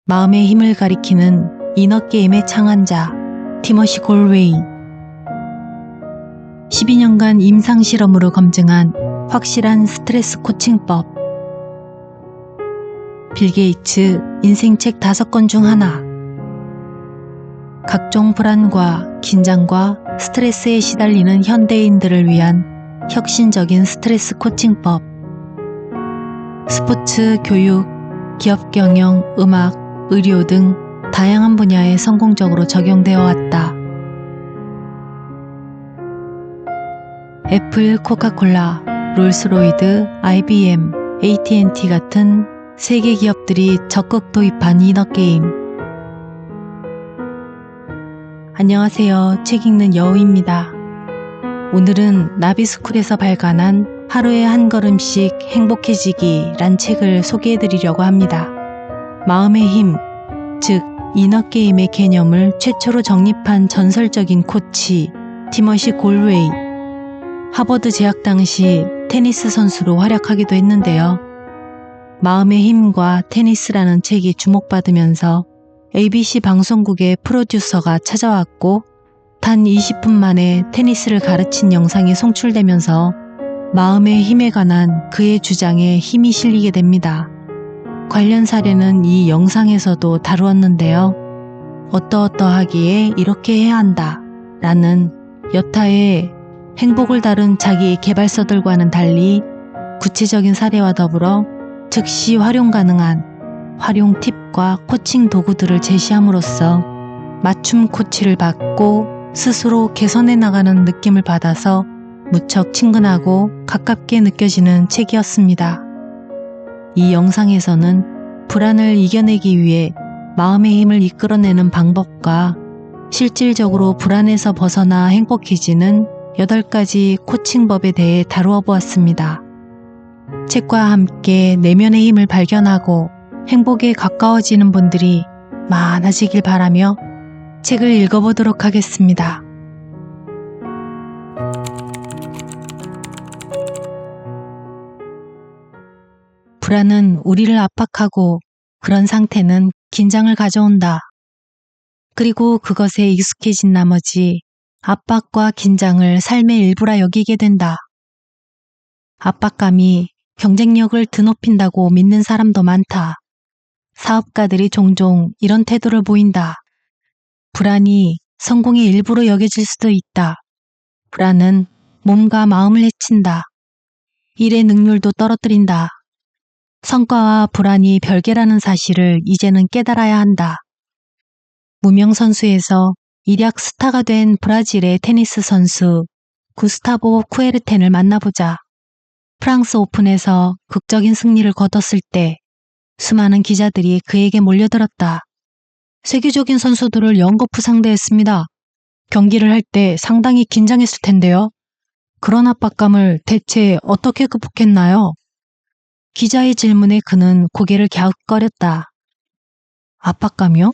마음의 힘을 가리키는 이너게임의 창안자 티머시 골웨이. 12년간 임상실험으로 검증한 확실한 스트레스 코칭법. 빌 게이츠 인생책 5권 중 하나. 각종 불안과 긴장과 스트레스에 시달리는 현대인들을 위한 혁신적인 스트레스 코칭법. 스포츠, 교육, 기업 경영, 음악, 의료 등 다양한 분야에 성공적으로 적용되어 왔다. 애플, 코카콜라, 롤스로이드, IBM, AT&T 같은 세계 기업들이 적극 도입한 이너게임. 안녕하세요. 책 읽는 여우입니다. 오늘은 나비스쿨에서 발간한 하루에 한 걸음씩 행복해지기란 책을 소개해드리려고 합니다. 마음의 힘, 즉 이너게임의 개념을 최초로 정립한 전설적인 코치 티머시 골웨이. 하버드 재학 당시 테니스 선수로 활약하기도 했는데요. 마음의 힘과 테니스라는 책이 주목받으면서 ABC 방송국의 프로듀서가 찾아왔고 단 20분 만에 테니스를 가르친 영상이 송출되면서 마음의 힘에 관한 그의 주장에 힘이 실리게 됩니다. 관련 사례는 이 영상에서도 다루었는데요. 어떠어떠하기에 이렇게 해야 한다 라는 여타의 행복을 다룬 자기 개발서들과는 달리 구체적인 사례와 더불어 즉시 활용 가능한 활용 팁과 코칭 도구들을 제시함으로써 맞춤 코치를 받고 스스로 개선해 나가는 느낌을 받아서 무척 친근하고 가깝게 느껴지는 책이었습니다. 이 영상에서는 불안을 이겨내기 위해 마음의 힘을 이끌어내는 방법과 실질적으로 불안에서 벗어나 행복해지는 8가지 코칭법에 대해 다루어 보았습니다. 책과 함께 내면의 힘을 발견하고 행복에 가까워지는 분들이 많아지길 바라며 책을 읽어보도록 하겠습니다. 불안은 우리를 압박하고 그런 상태는 긴장을 가져온다. 그리고 그것에 익숙해진 나머지 압박과 긴장을 삶의 일부라 여기게 된다. 압박감이 경쟁력을 드높인다고 믿는 사람도 많다. 사업가들이 종종 이런 태도를 보인다. 불안이 성공의 일부로 여겨질 수도 있다. 불안은 몸과 마음을 해친다. 일의 능률도 떨어뜨린다. 성과와 불안이 별개라는 사실을 이제는 깨달아야 한다. 무명 선수에서 일약 스타가 된 브라질의 테니스 선수 구스타보 쿠에르텐을 만나보자. 프랑스 오픈에서 극적인 승리를 거뒀을 때 수많은 기자들이 그에게 몰려들었다. 세계적인 선수들을 연거푸 상대했습니다. 경기를 할 때 상당히 긴장했을 텐데요. 그런 압박감을 대체 어떻게 극복했나요? 기자의 질문에 그는 고개를 갸웃거렸다. 압박감이요?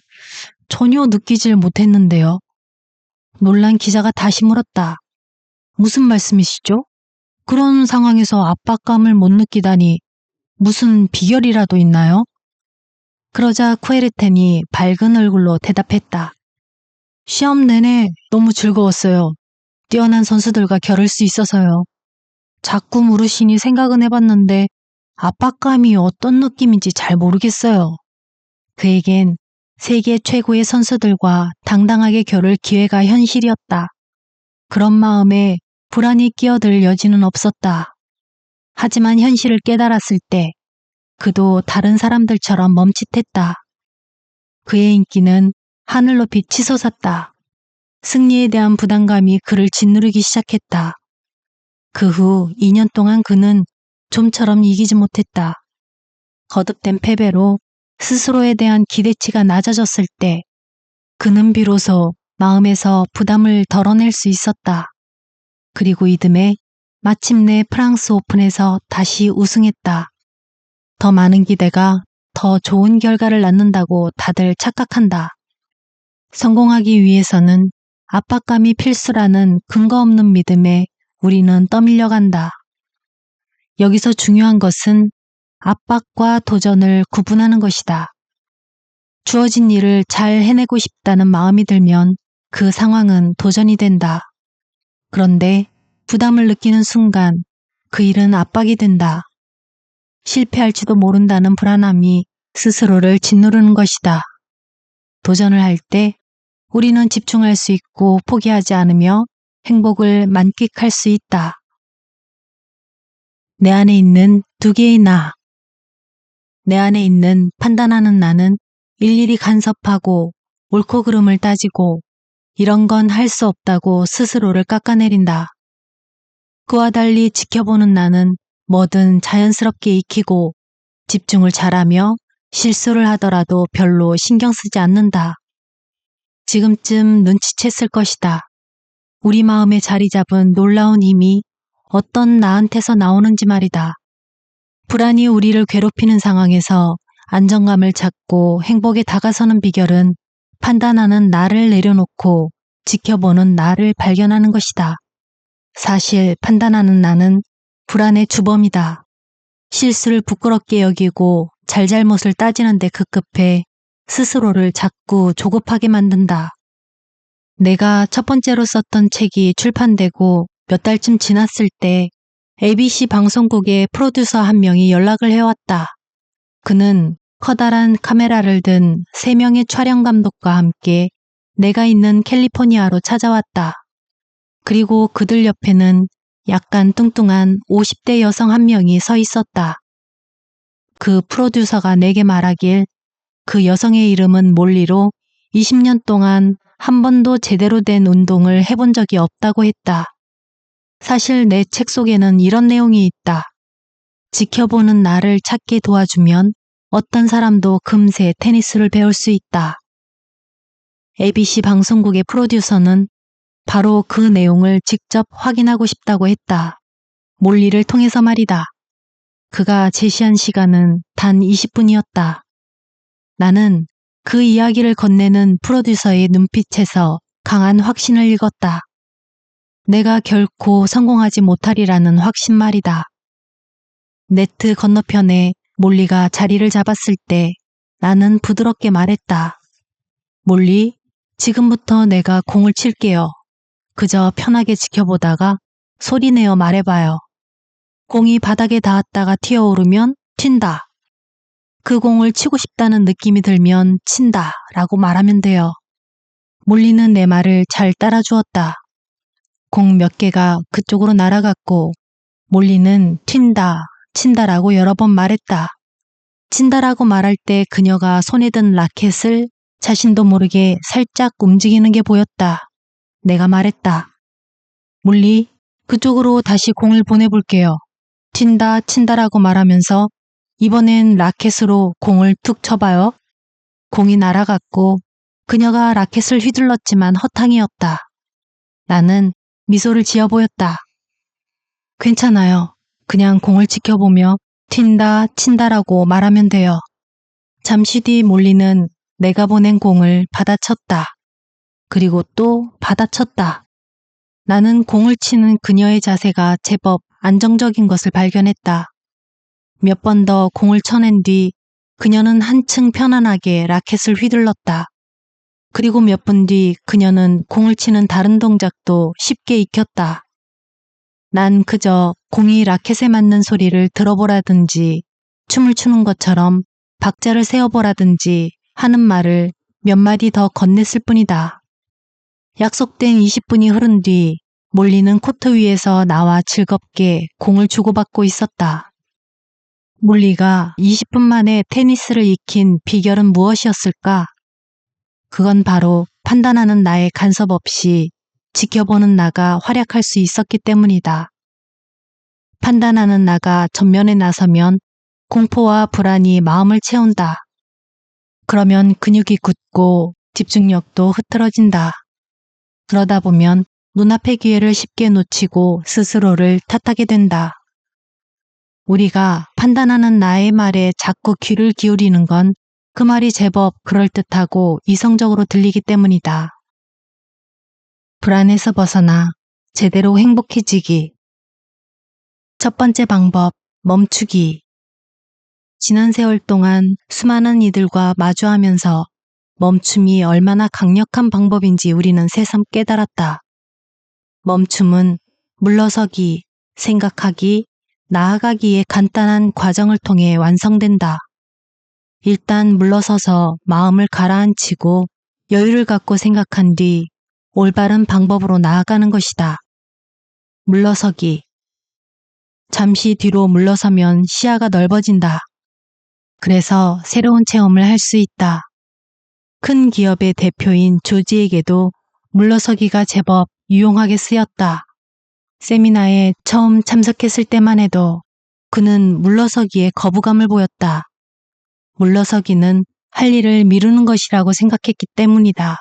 전혀 느끼질 못했는데요. 놀란 기자가 다시 물었다. 무슨 말씀이시죠? 그런 상황에서 압박감을 못 느끼다니 무슨 비결이라도 있나요? 그러자 쿠에르텐이 밝은 얼굴로 대답했다. 시험 내내 너무 즐거웠어요. 뛰어난 선수들과 겨룰 수 있어서요. 자꾸 물으시니 생각은 해봤는데 압박감이 어떤 느낌인지 잘 모르겠어요. 그에겐 세계 최고의 선수들과 당당하게 겨룰 기회가 현실이었다. 그런 마음에 불안이 끼어들 여지는 없었다. 하지만 현실을 깨달았을 때 그도 다른 사람들처럼 멈칫했다. 그의 인기는 하늘 높이 치솟았다. 승리에 대한 부담감이 그를 짓누르기 시작했다. 그 후 2년 동안 그는 좀처럼 이기지 못했다. 거듭된 패배로 스스로에 대한 기대치가 낮아졌을 때 그는 비로소 마음에서 부담을 덜어낼 수 있었다. 그리고 이듬해 마침내 프랑스 오픈에서 다시 우승했다. 더 많은 기대가 더 좋은 결과를 낳는다고 다들 착각한다. 성공하기 위해서는 압박감이 필수라는 근거 없는 믿음에 우리는 떠밀려간다. 여기서 중요한 것은 압박과 도전을 구분하는 것이다. 주어진 일을 잘 해내고 싶다는 마음이 들면 그 상황은 도전이 된다. 그런데 부담을 느끼는 순간 그 일은 압박이 된다. 실패할지도 모른다는 불안함이 스스로를 짓누르는 것이다. 도전을 할 때 우리는 집중할 수 있고 포기하지 않으며 행복을 만끽할 수 있다. 내 안에 있는 두 개의 나. 내 안에 있는 판단하는 나는 일일이 간섭하고 옳고 그름을 따지고 이런 건 할 수 없다고 스스로를 깎아내린다. 그와 달리 지켜보는 나는 뭐든 자연스럽게 익히고 집중을 잘하며 실수를 하더라도 별로 신경 쓰지 않는다. 지금쯤 눈치챘을 것이다. 우리 마음에 자리 잡은 놀라운 힘이 어떤 나한테서 나오는지 말이다. 불안이 우리를 괴롭히는 상황에서 안정감을 찾고 행복에 다가서는 비결은 판단하는 나를 내려놓고 지켜보는 나를 발견하는 것이다. 사실 판단하는 나는 불안의 주범이다. 실수를 부끄럽게 여기고 잘잘못을 따지는데 급급해 스스로를 자꾸 조급하게 만든다. 내가 첫 번째로 썼던 책이 출판되고 몇 달쯤 지났을 때 ABC 방송국의 프로듀서 한 명이 연락을 해왔다. 그는 커다란 카메라를 든 3명의 촬영 감독과 함께 내가 있는 캘리포니아로 찾아왔다. 그리고 그들 옆에는 약간 뚱뚱한 50대 여성 한 명이 서 있었다. 그 프로듀서가 내게 말하길 그 여성의 이름은 몰리로 20년 동안 한 번도 제대로 된 운동을 해본 적이 없다고 했다. 사실 내 책 속에는 이런 내용이 있다. 지켜보는 나를 찾게 도와주면 어떤 사람도 금세 테니스를 배울 수 있다. ABC 방송국의 프로듀서는 바로 그 내용을 직접 확인하고 싶다고 했다. 몰리를 통해서 말이다. 그가 제시한 시간은 단 20분이었다. 나는 그 이야기를 건네는 프로듀서의 눈빛에서 강한 확신을 읽었다. 내가 결코 성공하지 못하리라는 확신 말이다. 네트 건너편에 몰리가 자리를 잡았을 때 나는 부드럽게 말했다. 몰리, 지금부터 내가 공을 칠게요. 그저 편하게 지켜보다가 소리내어 말해봐요. 공이 바닥에 닿았다가 튀어오르면 튄다. 그 공을 치고 싶다는 느낌이 들면 친다 라고 말하면 돼요. 몰리는 내 말을 잘 따라주었다. 공 몇 개가 그쪽으로 날아갔고 몰리는 튄다, 친다라고 여러 번 말했다. 친다라고 말할 때 그녀가 손에 든 라켓을 자신도 모르게 살짝 움직이는 게 보였다. 내가 말했다. 몰리, 그쪽으로 다시 공을 보내볼게요. 튄다, 친다라고 말하면서 이번엔 라켓으로 공을 툭 쳐봐요. 공이 날아갔고 그녀가 라켓을 휘둘렀지만 허탕이었다. 나는 미소를 지어 보였다. 괜찮아요. 그냥 공을 지켜보며 튄다, 친다라고 말하면 돼요. 잠시 뒤 몰리는 내가 보낸 공을 받아쳤다. 그리고 또 받아쳤다. 나는 공을 치는 그녀의 자세가 제법 안정적인 것을 발견했다. 몇 번 더 공을 쳐낸 뒤 그녀는 한층 편안하게 라켓을 휘둘렀다. 그리고 몇 분 뒤 그녀는 공을 치는 다른 동작도 쉽게 익혔다. 난 그저 공이 라켓에 맞는 소리를 들어보라든지 춤을 추는 것처럼 박자를 세어보라든지 하는 말을 몇 마디 더 건넸을 뿐이다. 약속된 20분이 흐른 뒤 몰리는 코트 위에서 나와 즐겁게 공을 주고받고 있었다. 몰리가 20분 만에 테니스를 익힌 비결은 무엇이었을까? 그건 바로 판단하는 나의 간섭 없이 지켜보는 나가 활약할 수 있었기 때문이다. 판단하는 나가 전면에 나서면 공포와 불안이 마음을 채운다. 그러면 근육이 굳고 집중력도 흐트러진다. 그러다 보면 눈앞의 기회를 쉽게 놓치고 스스로를 탓하게 된다. 우리가 판단하는 나의 말에 자꾸 귀를 기울이는 건 그 말이 제법 그럴듯하고 이성적으로 들리기 때문이다. 불안에서 벗어나 제대로 행복해지기. 첫 번째 방법, 멈추기. 지난 세월 동안 수많은 이들과 마주하면서 멈춤이 얼마나 강력한 방법인지 우리는 새삼 깨달았다. 멈춤은 물러서기, 생각하기, 나아가기의 간단한 과정을 통해 완성된다. 일단 물러서서 마음을 가라앉히고 여유를 갖고 생각한 뒤 올바른 방법으로 나아가는 것이다. 물러서기. 잠시 뒤로 물러서면 시야가 넓어진다. 그래서 새로운 체험을 할 수 있다. 큰 기업의 대표인 조지에게도 물러서기가 제법 유용하게 쓰였다. 세미나에 처음 참석했을 때만 해도 그는 물러서기에 거부감을 보였다. 물러서기는 할 일을 미루는 것이라고 생각했기 때문이다.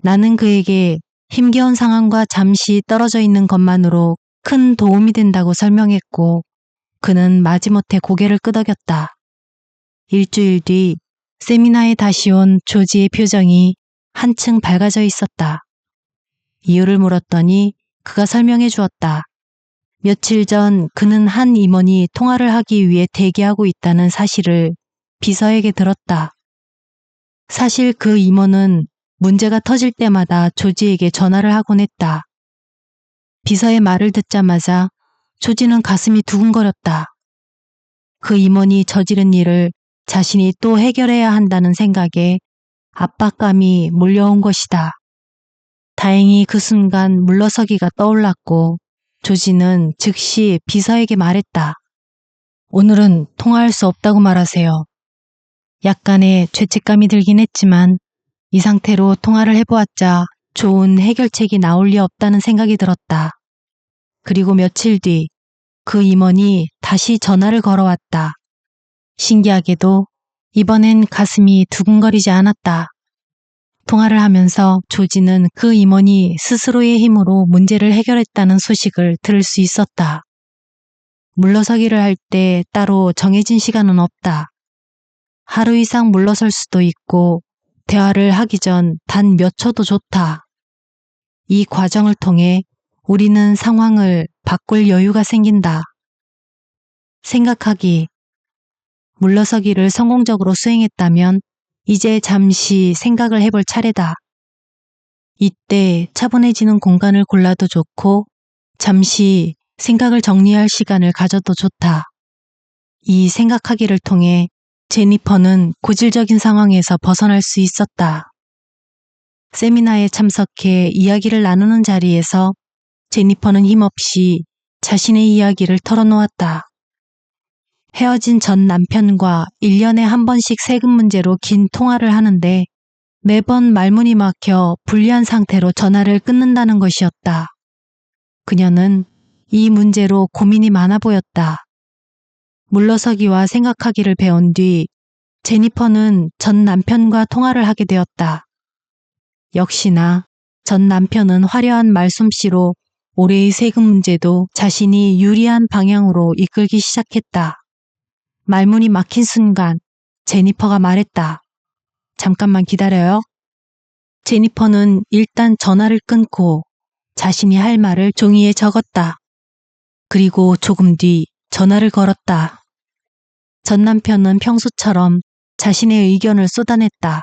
나는 그에게 힘겨운 상황과 잠시 떨어져 있는 것만으로 큰 도움이 된다고 설명했고 그는 마지못해 고개를 끄덕였다. 일주일 뒤 세미나에 다시 온 조지의 표정이 한층 밝아져 있었다. 이유를 물었더니 그가 설명해 주었다. 며칠 전 그는 한 임원이 통화를 하기 위해 대기하고 있다는 사실을 비서에게 들었다. 사실 그 임원은 문제가 터질 때마다 조지에게 전화를 하곤 했다. 비서의 말을 듣자마자 조지는 가슴이 두근거렸다. 그 임원이 저지른 일을 자신이 또 해결해야 한다는 생각에 압박감이 몰려온 것이다. 다행히 그 순간 물러서기가 떠올랐고 조지는 즉시 비서에게 말했다. 오늘은 통화할 수 없다고 말하세요. 약간의 죄책감이 들긴 했지만 이 상태로 통화를 해보았자 좋은 해결책이 나올 리 없다는 생각이 들었다. 그리고 며칠 뒤 그 임원이 다시 전화를 걸어왔다. 신기하게도 이번엔 가슴이 두근거리지 않았다. 통화를 하면서 조지는 그 임원이 스스로의 힘으로 문제를 해결했다는 소식을 들을 수 있었다. 물러서기를 할 때 따로 정해진 시간은 없다. 하루 이상 물러설 수도 있고 대화를 하기 전 단 몇 초도 좋다. 이 과정을 통해 우리는 상황을 바꿀 여유가 생긴다. 생각하기. 물러서기를 성공적으로 수행했다면 이제 잠시 생각을 해볼 차례다. 이때 차분해지는 공간을 골라도 좋고 잠시 생각을 정리할 시간을 가져도 좋다. 이 생각하기를 통해 제니퍼는 고질적인 상황에서 벗어날 수 있었다. 세미나에 참석해 이야기를 나누는 자리에서 제니퍼는 힘없이 자신의 이야기를 털어놓았다. 헤어진 전 남편과 1년에 한 번씩 세금 문제로 긴 통화를 하는데 매번 말문이 막혀 불리한 상태로 전화를 끊는다는 것이었다. 그녀는 이 문제로 고민이 많아 보였다. 물러서기와 생각하기를 배운 뒤 제니퍼는 전 남편과 통화를 하게 되었다. 역시나 전 남편은 화려한 말솜씨로 올해의 세금 문제도 자신이 유리한 방향으로 이끌기 시작했다. 말문이 막힌 순간 제니퍼가 말했다. 잠깐만 기다려요. 제니퍼는 일단 전화를 끊고 자신이 할 말을 종이에 적었다. 그리고 조금 뒤 전화를 걸었다. 전 남편은 평소처럼 자신의 의견을 쏟아냈다.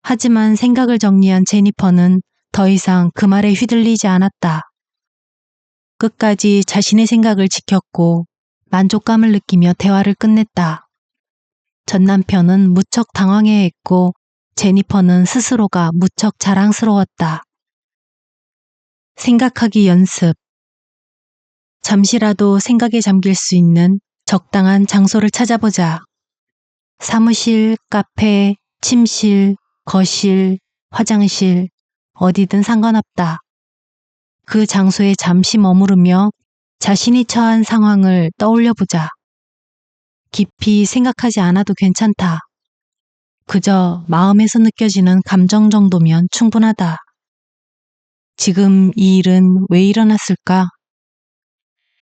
하지만 생각을 정리한 제니퍼는 더 이상 그 말에 휘둘리지 않았다. 끝까지 자신의 생각을 지켰고 만족감을 느끼며 대화를 끝냈다. 전 남편은 무척 당황해했고 제니퍼는 스스로가 무척 자랑스러웠다. 생각하기 연습. 잠시라도 생각에 잠길 수 있는 적당한 장소를 찾아보자. 사무실, 카페, 침실, 거실, 화장실, 어디든 상관없다. 그 장소에 잠시 머무르며 자신이 처한 상황을 떠올려 보자. 깊이 생각하지 않아도 괜찮다. 그저 마음에서 느껴지는 감정 정도면 충분하다. 지금 이 일은 왜 일어났을까?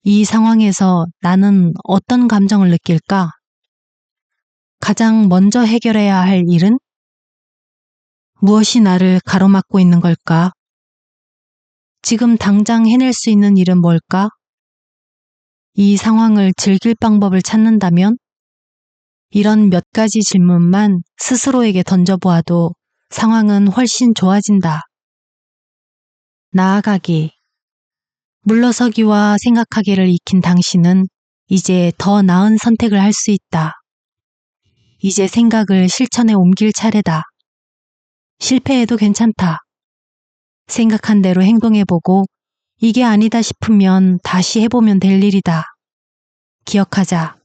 이 상황에서 나는 어떤 감정을 느낄까? 가장 먼저 해결해야 할 일은? 무엇이 나를 가로막고 있는 걸까? 지금 당장 해낼 수 있는 일은 뭘까? 이 상황을 즐길 방법을 찾는다면? 이런 몇 가지 질문만 스스로에게 던져보아도 상황은 훨씬 좋아진다. 나아가기. 물러서기와 생각하기를 익힌 당신은 이제 더 나은 선택을 할 수 있다. 이제 생각을 실천에 옮길 차례다. 실패해도 괜찮다. 생각한 대로 행동해보고 이게 아니다 싶으면 다시 해보면 될 일이다. 기억하자.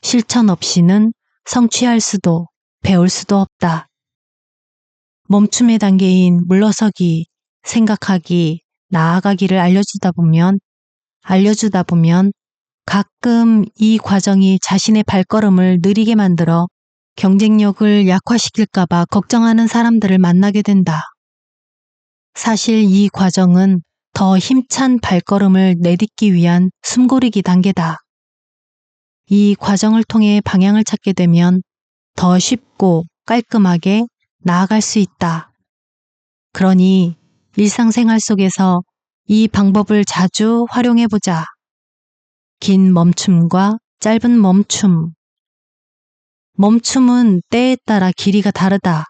실천 없이는 성취할 수도 배울 수도 없다. 멈춤의 단계인 물러서기, 생각하기, 나아가기를 알려주다 보면 가끔 이 과정이 자신의 발걸음을 느리게 만들어 경쟁력을 약화시킬까봐 걱정하는 사람들을 만나게 된다. 사실 이 과정은 더 힘찬 발걸음을 내딛기 위한 숨고르기 단계다. 이 과정을 통해 방향을 찾게 되면 더 쉽고 깔끔하게 나아갈 수 있다. 그러니 일상생활 속에서 이 방법을 자주 활용해보자. 긴 멈춤과 짧은 멈춤. 멈춤은 때에 따라 길이가 다르다.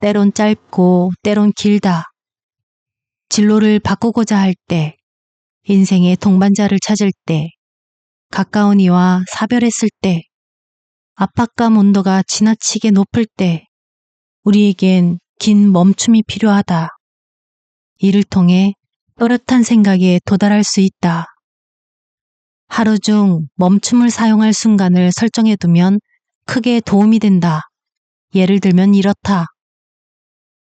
때론 짧고 때론 길다. 진로를 바꾸고자 할 때, 인생의 동반자를 찾을 때, 가까운 이와 사별했을 때, 압박감 온도가 지나치게 높을 때, 우리에겐 긴 멈춤이 필요하다. 이를 통해 또렷한 생각에 도달할 수 있다. 하루 중 멈춤을 사용할 순간을 설정해두면 크게 도움이 된다. 예를 들면 이렇다.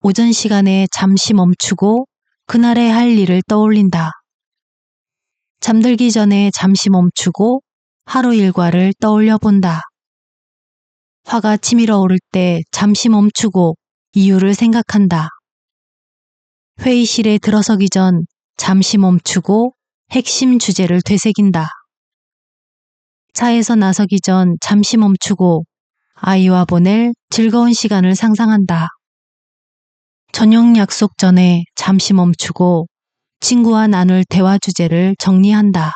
오전 시간에 잠시 멈추고 그날의 할 일을 떠올린다. 잠들기 전에 잠시 멈추고 하루 일과를 떠올려 본다. 화가 치밀어 오를 때 잠시 멈추고 이유를 생각한다. 회의실에 들어서기 전 잠시 멈추고 핵심 주제를 되새긴다. 차에서 나서기 전 잠시 멈추고 아이와 보낼 즐거운 시간을 상상한다. 저녁 약속 전에 잠시 멈추고 친구와 나눌 대화 주제를 정리한다.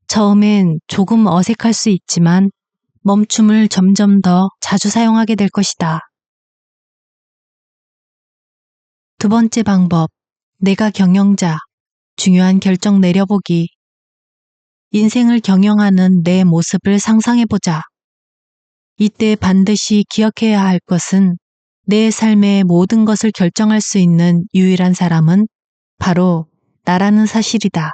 처음엔 조금 어색할 수 있지만 멈춤을 점점 더 자주 사용하게 될 것이다. 두 번째 방법, 내가 경영자, 중요한 결정 내려보기. 인생을 경영하는 내 모습을 상상해보자. 이때 반드시 기억해야 할 것은 내 삶의 모든 것을 결정할 수 있는 유일한 사람은 바로 나라는 사실이다.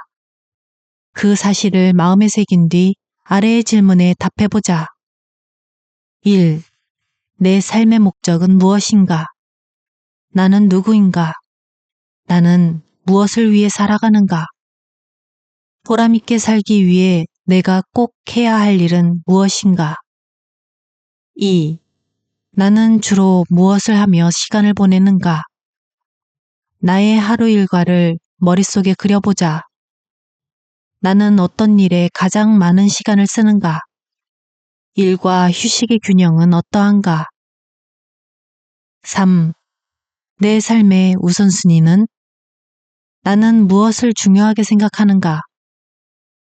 그 사실을 마음에 새긴 뒤 아래의 질문에 답해보자. 1. 내 삶의 목적은 무엇인가? 나는 누구인가? 나는 무엇을 위해 살아가는가? 보람있게 살기 위해 내가 꼭 해야 할 일은 무엇인가? 2. 나는 주로 무엇을 하며 시간을 보내는가? 나의 하루 일과를 머릿속에 그려보자. 나는 어떤 일에 가장 많은 시간을 쓰는가? 일과 휴식의 균형은 어떠한가? 3. 내 삶의 우선순위는? 나는 무엇을 중요하게 생각하는가?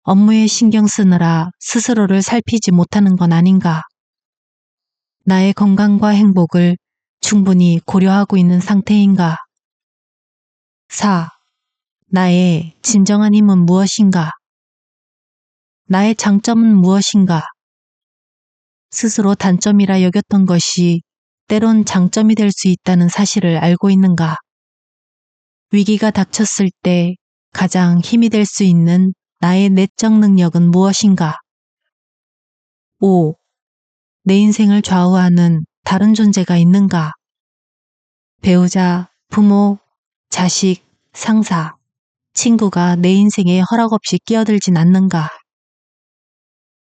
업무에 신경 쓰느라 스스로를 살피지 못하는 건 아닌가? 나의 건강과 행복을 충분히 고려하고 있는 상태인가? 4. 나의 진정한 힘은 무엇인가? 나의 장점은 무엇인가? 스스로 단점이라 여겼던 것이 때론 장점이 될 수 있다는 사실을 알고 있는가? 위기가 닥쳤을 때 가장 힘이 될 수 있는 나의 내적 능력은 무엇인가? 5. 내 인생을 좌우하는 다른 존재가 있는가? 배우자, 부모, 자식, 상사, 친구가 내 인생에 허락 없이 끼어들진 않는가?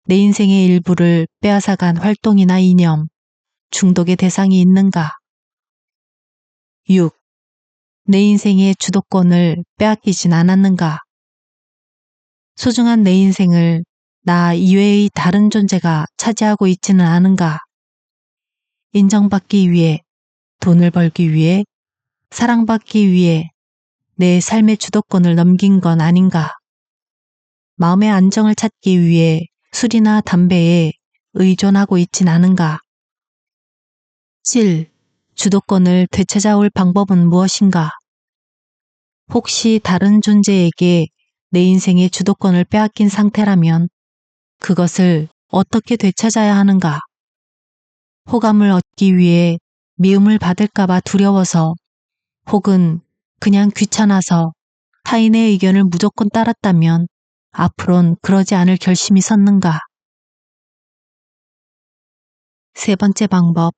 내 인생의 일부를 빼앗아간 활동이나 이념, 중독의 대상이 있는가? 6. 내 인생의 주도권을 빼앗기진 않았는가? 소중한 내 인생을 나 이외의 다른 존재가 차지하고 있지는 않은가? 인정받기 위해, 돈을 벌기 위해, 사랑받기 위해 내 삶의 주도권을 넘긴 건 아닌가? 마음의 안정을 찾기 위해 술이나 담배에 의존하고 있진 않은가? 7. 주도권을 되찾아올 방법은 무엇인가? 혹시 다른 존재에게 내 인생의 주도권을 빼앗긴 상태라면 그것을 어떻게 되찾아야 하는가? 호감을 얻기 위해 미움을 받을까봐 두려워서 혹은 그냥 귀찮아서 타인의 의견을 무조건 따랐다면 앞으론 그러지 않을 결심이 섰는가? 세 번째 방법,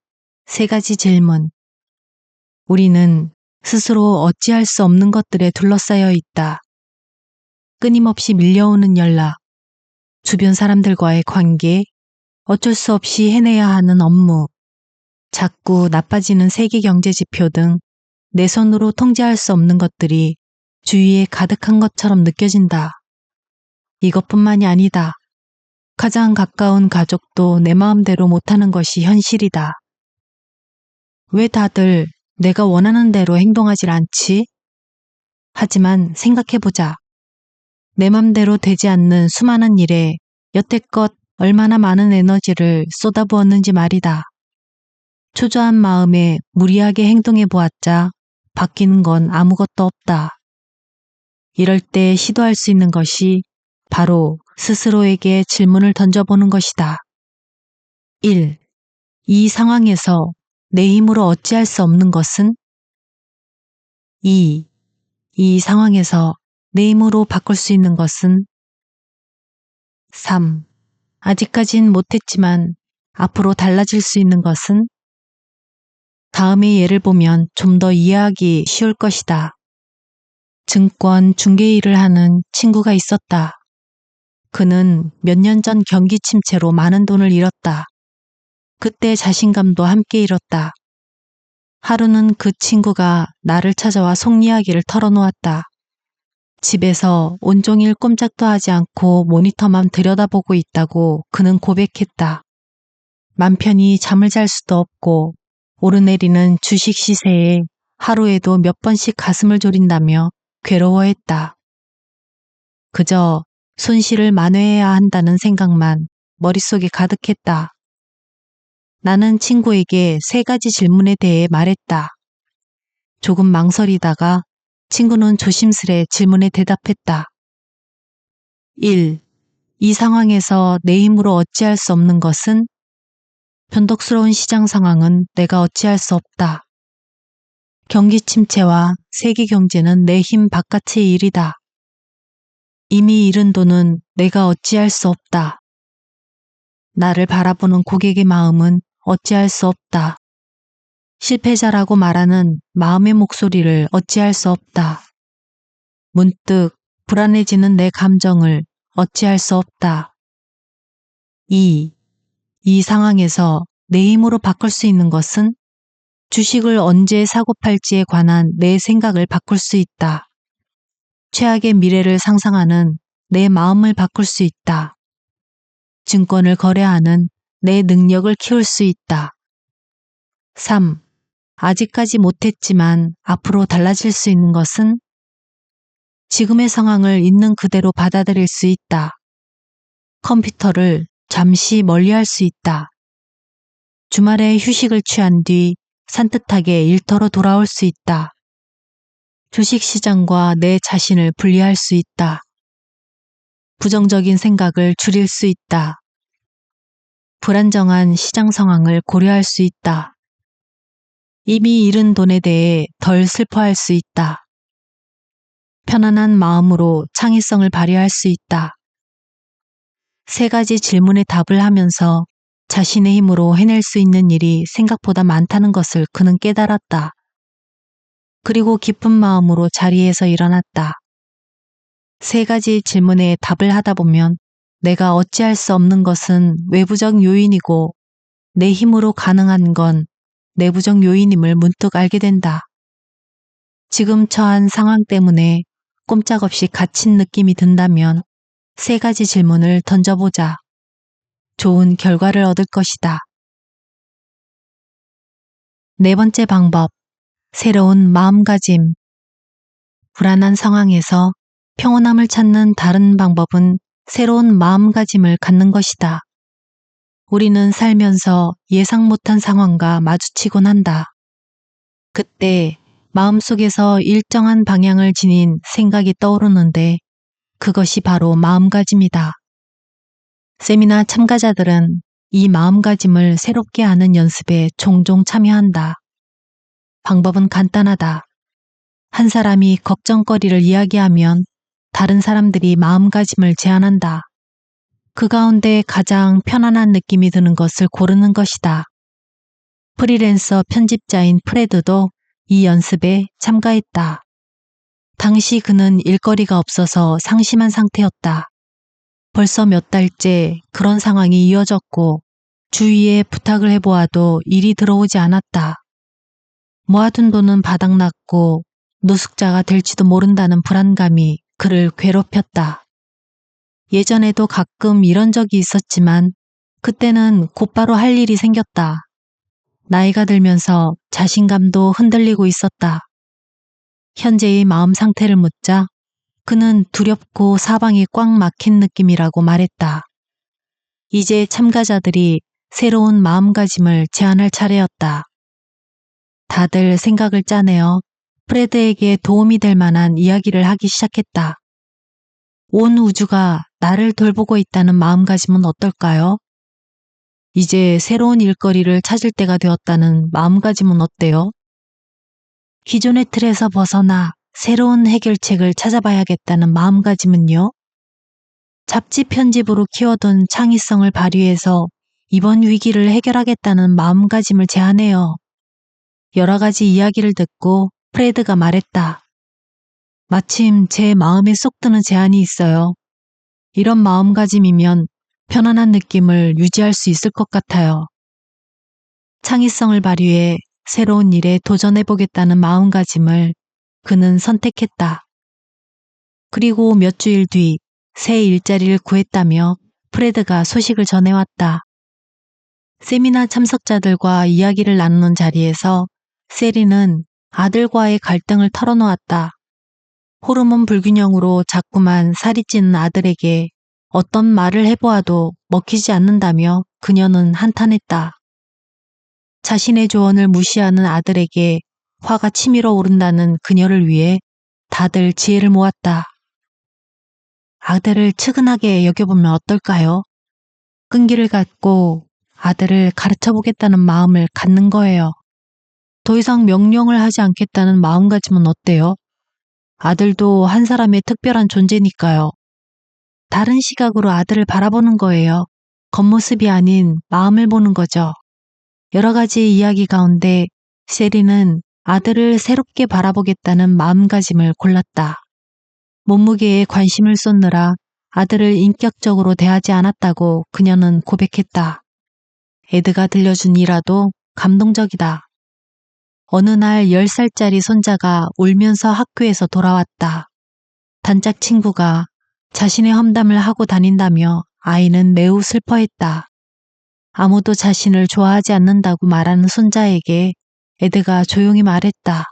3가지 질문. 우리는 스스로 어찌할 수 없는 것들에 둘러싸여 있다. 끊임없이 밀려오는 연락, 주변 사람들과의 관계, 어쩔 수 없이 해내야 하는 업무, 자꾸 나빠지는 세계 경제 지표 등 내 손으로 통제할 수 없는 것들이 주위에 가득한 것처럼 느껴진다. 이것뿐만이 아니다. 가장 가까운 가족도 내 마음대로 못하는 것이 현실이다. 왜 다들 내가 원하는 대로 행동하질 않지? 하지만 생각해보자. 내 맘대로 되지 않는 수많은 일에 여태껏 얼마나 많은 에너지를 쏟아부었는지 말이다. 초조한 마음에 무리하게 행동해보았자 바뀌는 건 아무것도 없다. 이럴 때 시도할 수 있는 것이 바로 스스로에게 질문을 던져보는 것이다. 1. 이 상황에서 내 힘으로 어찌할 수 없는 것은? 2. 이 상황에서 내 힘으로 바꿀 수 있는 것은? 3. 아직까진 못했지만 앞으로 달라질 수 있는 것은? 다음의 예를 보면 좀 더 이해하기 쉬울 것이다. 증권 중개 일을 하는 친구가 있었다. 그는 몇 년 전 경기 침체로 많은 돈을 잃었다. 그때 자신감도 함께 잃었다. 하루는 그 친구가 나를 찾아와 속 이야기를 털어놓았다. 집에서 온종일 꼼짝도 하지 않고 모니터만 들여다보고 있다고 그는 고백했다. 맘 편히 잠을 잘 수도 없고 오르내리는 주식 시세에 하루에도 몇 번씩 가슴을 졸인다며 괴로워했다. 그저 손실을 만회해야 한다는 생각만 머릿속에 가득했다. 나는 친구에게 3가지 질문에 대해 말했다. 조금 망설이다가 친구는 조심스레 질문에 대답했다. 1. 이 상황에서 내 힘으로 어찌할 수 없는 것은? 변덕스러운 시장 상황은 내가 어찌할 수 없다. 경기 침체와 세계 경제는 내 힘 바깥의 일이다. 이미 잃은 돈은 내가 어찌할 수 없다. 나를 바라보는 고객의 마음은 어찌할 수 없다. 실패자라고 말하는 마음의 목소리를 어찌할 수 없다. 문득 불안해지는 내 감정을 어찌할 수 없다. 2. 이 상황에서 내 힘으로 바꿀 수 있는 것은? 주식을 언제 사고 팔지에 관한 내 생각을 바꿀 수 있다. 최악의 미래를 상상하는 내 마음을 바꿀 수 있다. 증권을 거래하는 내 능력을 키울 수 있다. 3. 아직까지 못했지만 앞으로 달라질 수 있는 것은? 지금의 상황을 있는 그대로 받아들일 수 있다. 컴퓨터를 잠시 멀리할 수 있다. 주말에 휴식을 취한 뒤 산뜻하게 일터로 돌아올 수 있다. 주식시장과 내 자신을 분리할 수 있다. 부정적인 생각을 줄일 수 있다. 불안정한 시장 상황을 고려할 수 있다. 이미 잃은 돈에 대해 덜 슬퍼할 수 있다. 편안한 마음으로 창의성을 발휘할 수 있다. 3가지 질문에 답을 하면서 자신의 힘으로 해낼 수 있는 일이 생각보다 많다는 것을 그는 깨달았다. 그리고 기쁜 마음으로 자리에서 일어났다. 3가지 질문에 답을 하다 보면 내가 어찌할 수 없는 것은 외부적 요인이고 내 힘으로 가능한 건 내부적 요인임을 문득 알게 된다. 지금 처한 상황 때문에 꼼짝없이 갇힌 느낌이 든다면 3가지 질문을 던져보자. 좋은 결과를 얻을 것이다. 4번째 방법, 새로운 마음가짐. 불안한 상황에서 평온함을 찾는 다른 방법은 새로운 마음가짐을 갖는 것이다. 우리는 살면서 예상 못한 상황과 마주치곤 한다. 그때 마음속에서 일정한 방향을 지닌 생각이 떠오르는데 그것이 바로 마음가짐이다. 세미나 참가자들은 이 마음가짐을 새롭게 하는 연습에 종종 참여한다. 방법은 간단하다. 한 사람이 걱정거리를 이야기하면 다른 사람들이 마음가짐을 제안한다. 그 가운데 가장 편안한 느낌이 드는 것을 고르는 것이다. 프리랜서 편집자인 프레드도 이 연습에 참가했다. 당시 그는 일거리가 없어서 상심한 상태였다. 벌써 몇 달째 그런 상황이 이어졌고 주위에 부탁을 해보아도 일이 들어오지 않았다. 모아둔 돈은 바닥났고 노숙자가 될지도 모른다는 불안감이 그를 괴롭혔다. 예전에도 가끔 이런 적이 있었지만 그때는 곧바로 할 일이 생겼다. 나이가 들면서 자신감도 흔들리고 있었다. 현재의 마음 상태를 묻자 그는 두렵고 사방이 꽉 막힌 느낌이라고 말했다. 이제 참가자들이 새로운 마음가짐을 제안할 차례였다. 다들 생각을 짜내어 프레드에게 도움이 될 만한 이야기를 하기 시작했다. 온 우주가 나를 돌보고 있다는 마음가짐은 어떨까요? 이제 새로운 일거리를 찾을 때가 되었다는 마음가짐은 어때요? 기존의 틀에서 벗어나 새로운 해결책을 찾아봐야겠다는 마음가짐은요? 잡지 편집으로 키워둔 창의성을 발휘해서 이번 위기를 해결하겠다는 마음가짐을 제안해요. 여러 가지 이야기를 듣고 프레드가 말했다. 마침 제 마음에 쏙 드는 제안이 있어요. 이런 마음가짐이면 편안한 느낌을 유지할 수 있을 것 같아요. 창의성을 발휘해 새로운 일에 도전해보겠다는 마음가짐을 그는 선택했다. 그리고 몇 주일 뒤 새 일자리를 구했다며 프레드가 소식을 전해왔다. 세미나 참석자들과 이야기를 나누는 자리에서 세리는 아들과의 갈등을 털어놓았다. 호르몬 불균형으로 자꾸만 살이 찌는 아들에게 어떤 말을 해보아도 먹히지 않는다며 그녀는 한탄했다. 자신의 조언을 무시하는 아들에게 화가 치밀어 오른다는 그녀를 위해 다들 지혜를 모았다. 아들을 측은하게 여겨보면 어떨까요? 끈기를 갖고 아들을 가르쳐보겠다는 마음을 갖는 거예요. 더 이상 명령을 하지 않겠다는 마음가짐은 어때요? 아들도 한 사람의 특별한 존재니까요. 다른 시각으로 아들을 바라보는 거예요. 겉모습이 아닌 마음을 보는 거죠. 여러 가지 이야기 가운데 세리는 아들을 새롭게 바라보겠다는 마음가짐을 골랐다. 몸무게에 관심을 쏟느라 아들을 인격적으로 대하지 않았다고 그녀는 고백했다. 에드가 들려준 일화도 감동적이다. 어느 날 10살짜리 손자가 울면서 학교에서 돌아왔다. 단짝 친구가 자신의 험담을 하고 다닌다며 아이는 매우 슬퍼했다. 아무도 자신을 좋아하지 않는다고 말하는 손자에게 에드가 조용히 말했다.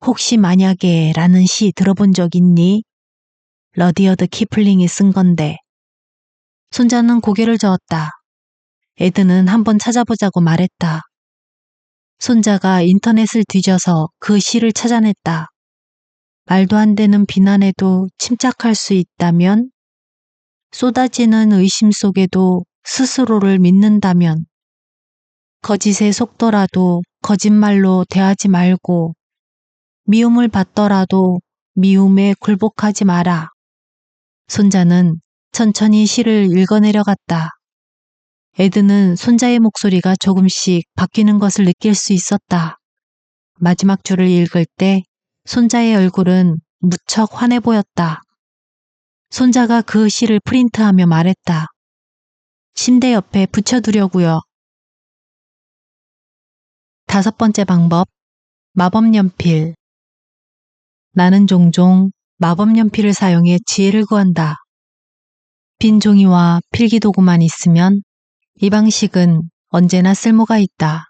혹시 만약에 라는 시 들어본 적 있니? 러디어드 키플링이 쓴 건데. 손자는 고개를 저었다. 에드는 한번 찾아보자고 말했다. 손자가 인터넷을 뒤져서 그 시를 찾아냈다. 말도 안 되는 비난에도 침착할 수 있다면, 쏟아지는 의심 속에도 스스로를 믿는다면, 거짓의 속도라도 거짓말로 대하지 말고, 미움을 받더라도 미움에 굴복하지 마라. 손자는 천천히 시를 읽어내려갔다. 에드는 손자의 목소리가 조금씩 바뀌는 것을 느낄 수 있었다. 마지막 줄을 읽을 때 손자의 얼굴은 무척 환해 보였다. 손자가 그 시를 프린트하며 말했다. 침대 옆에 붙여두려고요. 5번째 방법, 마법연필. 나는 종종 마법연필을 사용해 지혜를 구한다. 빈 종이와 필기도구만 있으면 이 방식은 언제나 쓸모가 있다.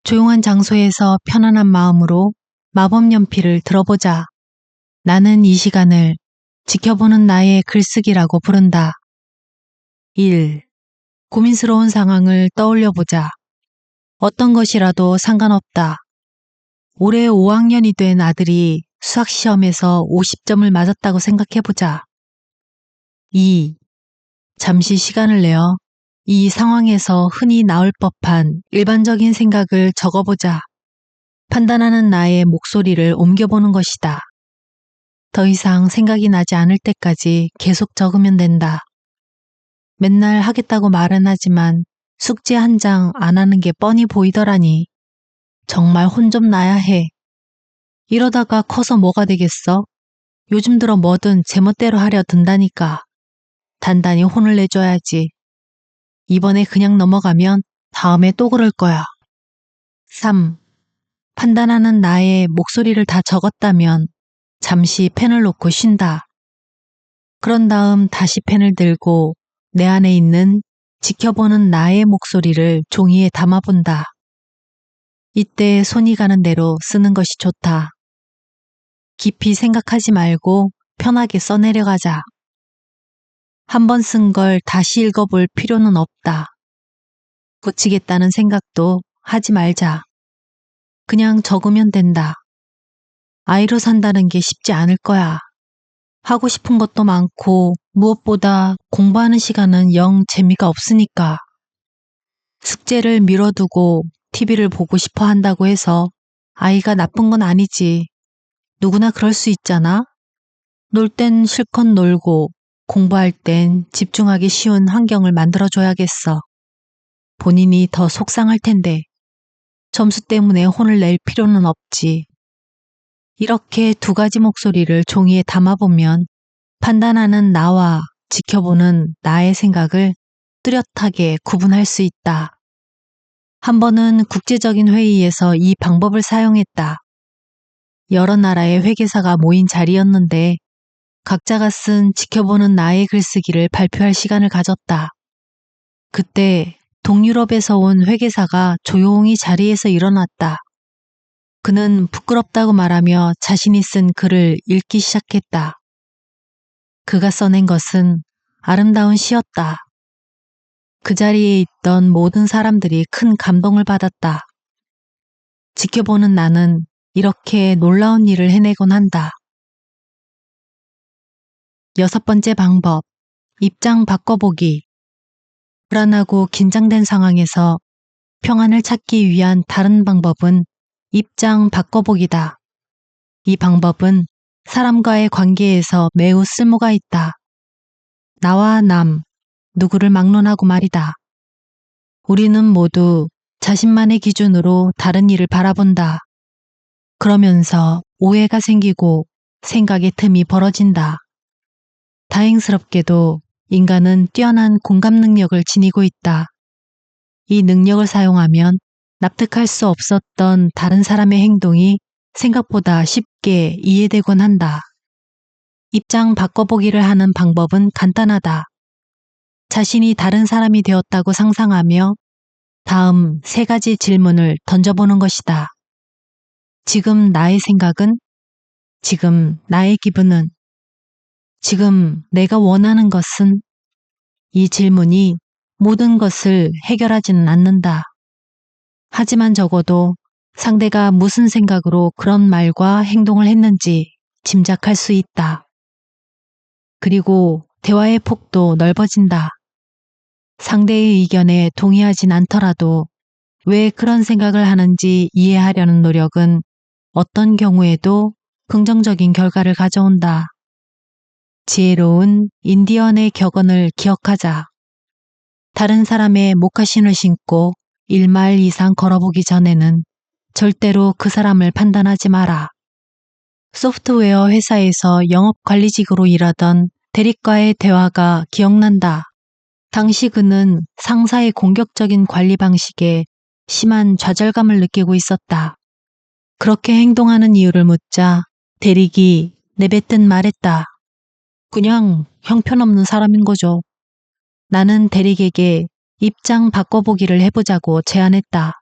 조용한 장소에서 편안한 마음으로 마법연필을 들어보자. 나는 이 시간을 지켜보는 나의 글쓰기라고 부른다. 1. 고민스러운 상황을 떠올려보자. 어떤 것이라도 상관없다. 올해 5학년이 된 아들이 수학시험에서 50점을 맞았다고 생각해보자. 2. 잠시 시간을 내어 이 상황에서 흔히 나올 법한 일반적인 생각을 적어보자. 판단하는 나의 목소리를 옮겨보는 것이다. 더 이상 생각이 나지 않을 때까지 계속 적으면 된다. 맨날 하겠다고 말은 하지만 숙제 한 장 안 하는 게 뻔히 보이더라니. 정말 혼 좀 나야 해. 이러다가 커서 뭐가 되겠어? 요즘 들어 뭐든 제멋대로 하려 든다니까. 단단히 혼을 내줘야지. 이번에 그냥 넘어가면 다음에 또 그럴 거야. 3. 판단하는 나의 목소리를 다 적었다면 잠시 펜을 놓고 쉰다. 그런 다음 다시 펜을 들고 내 안에 있는 지켜보는 나의 목소리를 종이에 담아본다. 이때 손이 가는 대로 쓰는 것이 좋다. 깊이 생각하지 말고 편하게 써내려가자. 한 번 쓴 걸 다시 읽어볼 필요는 없다. 고치겠다는 생각도 하지 말자. 그냥 적으면 된다. 아이로 산다는 게 쉽지 않을 거야. 하고 싶은 것도 많고 무엇보다 공부하는 시간은 영 재미가 없으니까. 숙제를 미뤄두고 TV를 보고 싶어 한다고 해서 아이가 나쁜 건 아니지. 누구나 그럴 수 있잖아. 놀 땐 실컷 놀고 공부할 땐 집중하기 쉬운 환경을 만들어줘야겠어. 본인이 더 속상할 텐데 점수 때문에 혼을 낼 필요는 없지. 이렇게 두 가지 목소리를 종이에 담아보면 판단하는 나와 지켜보는 나의 생각을 뚜렷하게 구분할 수 있다. 한 번은 국제적인 회의에서 이 방법을 사용했다. 여러 나라의 회계사가 모인 자리였는데 각자가 쓴 지켜보는 나의 글쓰기를 발표할 시간을 가졌다. 그때 동유럽에서 온 회계사가 조용히 자리에서 일어났다. 그는 부끄럽다고 말하며 자신이 쓴 글을 읽기 시작했다. 그가 써낸 것은 아름다운 시였다. 그 자리에 있던 모든 사람들이 큰 감동을 받았다. 지켜보는 나는 이렇게 놀라운 일을 해내곤 한다. 6번째 방법, 입장 바꿔보기. 불안하고 긴장된 상황에서 평안을 찾기 위한 다른 방법은 입장 바꿔보기다. 이 방법은 사람과의 관계에서 매우 쓸모가 있다. 나와 남, 누구를 막론하고 말이다. 우리는 모두 자신만의 기준으로 다른 일을 바라본다. 그러면서 오해가 생기고 생각의 틈이 벌어진다. 다행스럽게도 인간은 뛰어난 공감 능력을 지니고 있다. 이 능력을 사용하면 납득할 수 없었던 다른 사람의 행동이 생각보다 쉽게 이해되곤 한다. 입장 바꿔보기를 하는 방법은 간단하다. 자신이 다른 사람이 되었다고 상상하며 다음 3가지 질문을 던져보는 것이다. 지금 나의 생각은? 지금 나의 기분은? 지금 내가 원하는 것은? 이 질문이 모든 것을 해결하지는 않는다. 하지만 적어도 상대가 무슨 생각으로 그런 말과 행동을 했는지 짐작할 수 있다. 그리고 대화의 폭도 넓어진다. 상대의 의견에 동의하진 않더라도 왜 그런 생각을 하는지 이해하려는 노력은 어떤 경우에도 긍정적인 결과를 가져온다. 지혜로운 인디언의 격언을 기억하자. 다른 사람의 목화신을 신고 1마일 이상 걸어보기 전에는 절대로 그 사람을 판단하지 마라. 소프트웨어 회사에서 영업관리직으로 일하던 대리과의 대화가 기억난다. 당시 그는 상사의 공격적인 관리 방식에 심한 좌절감을 느끼고 있었다. 그렇게 행동하는 이유를 묻자 대리기 내뱉듯 말했다. 그냥 형편없는 사람인 거죠. 나는 대리에게 입장 바꿔보기를 해보자고 제안했다.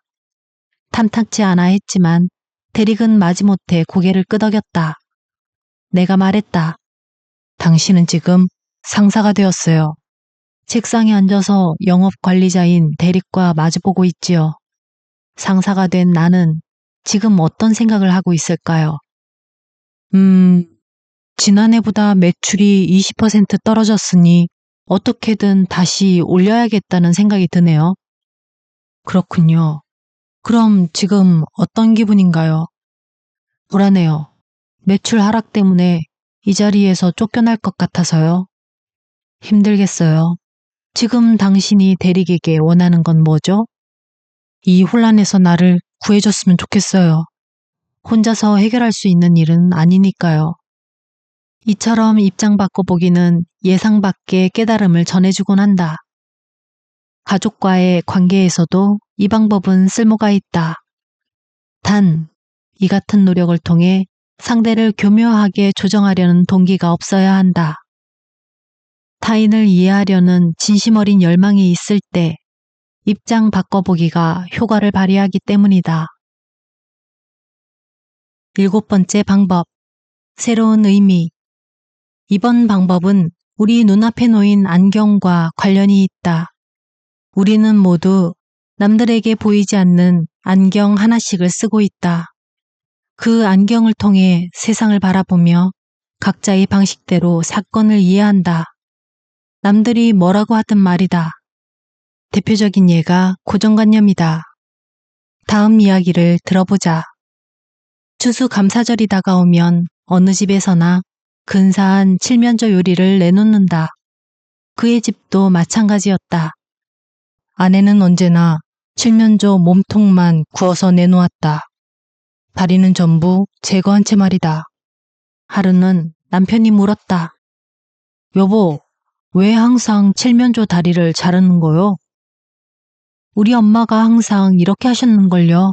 탐탁치 않아 했지만 대리는 마지못해 고개를 끄덕였다. 내가 말했다. 당신은 지금 상사가 되었어요. 책상에 앉아서 영업 관리자인 대리과 마주보고 있지요. 상사가 된 나는 지금 어떤 생각을 하고 있을까요? 지난해보다 매출이 20% 떨어졌으니 어떻게든 다시 올려야겠다는 생각이 드네요. 그렇군요. 그럼 지금 어떤 기분인가요? 불안해요. 매출 하락 때문에 이 자리에서 쫓겨날 것 같아서요. 힘들겠어요. 지금 당신이 대리에게 원하는 건 뭐죠? 이 혼란에서 나를 구해줬으면 좋겠어요. 혼자서 해결할 수 있는 일은 아니니까요. 이처럼 입장 바꿔보기는 예상 밖의 깨달음을 전해주곤 한다. 가족과의 관계에서도 이 방법은 쓸모가 있다. 단, 이 같은 노력을 통해 상대를 교묘하게 조정하려는 동기가 없어야 한다. 타인을 이해하려는 진심 어린 열망이 있을 때 입장 바꿔보기가 효과를 발휘하기 때문이다. 7번째 방법, 새로운 의미. 이번 방법은 우리 눈앞에 놓인 안경과 관련이 있다. 우리는 모두 남들에게 보이지 않는 안경 하나씩을 쓰고 있다. 그 안경을 통해 세상을 바라보며 각자의 방식대로 사건을 이해한다. 남들이 뭐라고 하든 말이다. 대표적인 예가 고정관념이다. 다음 이야기를 들어보자. 추수감사절이 다가오면 어느 집에서나 근사한 칠면조 요리를 내놓는다. 그의 집도 마찬가지였다. 아내는 언제나 칠면조 몸통만 구워서 내놓았다. 다리는 전부 제거한 채 말이다. 하루는 남편이 물었다. 여보, 왜 항상 칠면조 다리를 자르는 거요? 우리 엄마가 항상 이렇게 하셨는걸요.